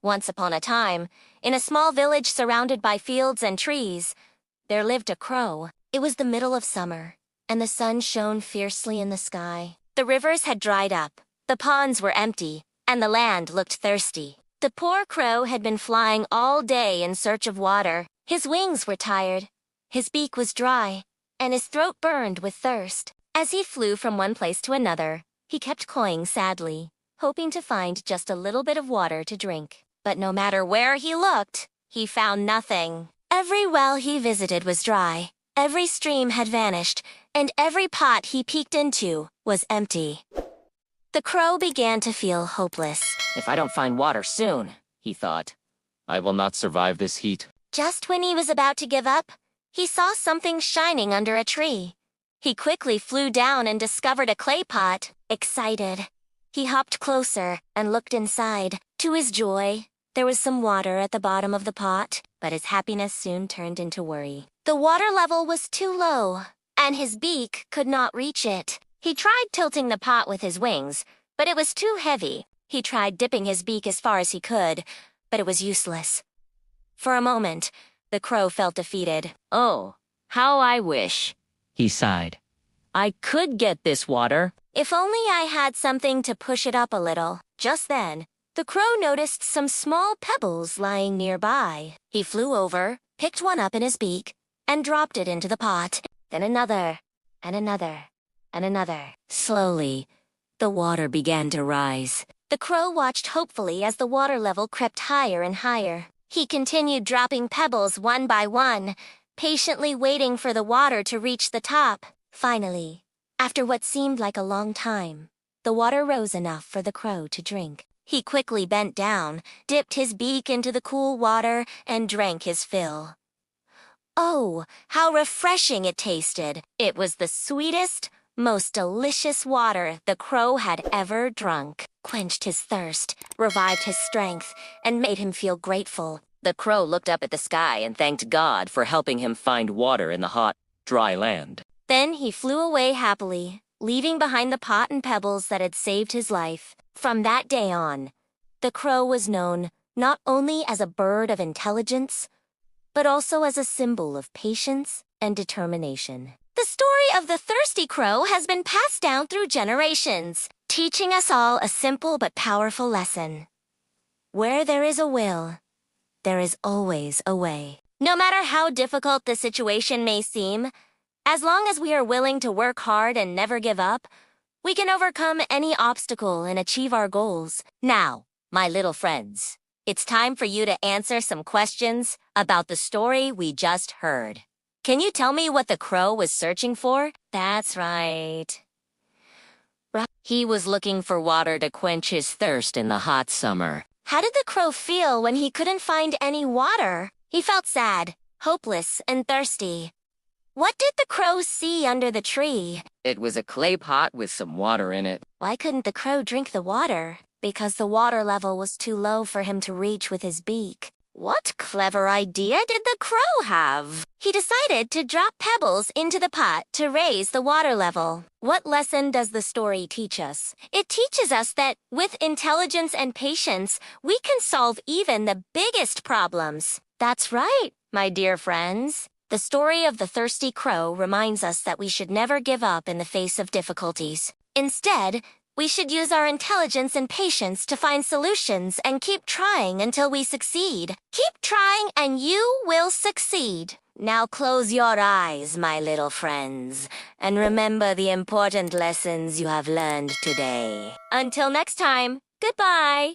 Once upon a time, in a small village surrounded by fields and trees, there lived a crow. It was the middle of summer, and the sun shone fiercely in the sky. The rivers had dried up, the ponds were empty, and the land looked thirsty. The poor crow had been flying all day in search of water. His wings were tired, his beak was dry, and his throat burned with thirst. As he flew from one place to another, he kept cawing sadly, hoping to find just a little bit of water to drink. But no matter where he looked, he found nothing. Every well he visited was dry, every stream had vanished, and every pot he peeked into was empty. The crow began to feel hopeless. If I don't find water soon, he thought, I will not survive this heat. Just when he was about to give up, he saw something shining under a tree. He quickly flew down and discovered a clay pot. Excited, he hopped closer and looked inside. To his joy, there was some water at the bottom of the pot, but his happiness soon turned into worry. The water level was too low, and his beak could not reach it. He tried tilting the pot with his wings, but it was too heavy. He tried dipping his beak as far as he could, but it was useless. For a moment, the crow felt defeated. Oh, how I wish, he sighed, I could get this water. If only I had something to push it up a little. Just then, the crow noticed some small pebbles lying nearby. He flew over, picked one up in his beak, and dropped it into the pot. Then another, and another, and another. Slowly, the water began to rise. The crow watched hopefully as the water level crept higher and higher. He continued dropping pebbles one by one, patiently waiting for the water to reach the top. Finally, after what seemed like a long time, the water rose enough for the crow to drink. He quickly bent down, dipped his beak into the cool water, and drank his fill. Oh, how refreshing it tasted! It was the sweetest, most delicious water the crow had ever drunk. Quenched his thirst, revived his strength, and made him feel grateful. The crow looked up at the sky and thanked God for helping him find water in the hot, dry land. Then he flew away happily, leaving behind the pot and pebbles that had saved his life. From that day on, the crow was known not only as a bird of intelligence, but also as a symbol of patience and determination. The story of the thirsty crow has been passed down through generations, teaching us all a simple but powerful lesson. Where there is a will, there is always a way. No matter how difficult the situation may seem, as long as we are willing to work hard and never give up, we can overcome any obstacle and achieve our goals. Now, my little friends, it's time for you to answer some questions about the story we just heard. Can you tell me what the crow was searching for? That's right. He was looking for water to quench his thirst in the hot summer. How did the crow feel when he couldn't find any water? He felt sad, hopeless, and thirsty. What did the crow see under the tree? It was a clay pot with some water in it. Why couldn't the crow drink the water? Because the water level was too low for him to reach with his beak. What clever idea did the crow have? He decided to drop pebbles into the pot to raise the water level. What lesson does the story teach us? It teaches us that with intelligence and patience, we can solve even the biggest problems. That's right, my dear friends. The story of the thirsty crow reminds us that we should never give up in the face of difficulties. Instead, we should use our intelligence and patience to find solutions and keep trying until we succeed. Keep trying and you will succeed. Now close your eyes, my little friends, and remember the important lessons you have learned today. Until next time, goodbye.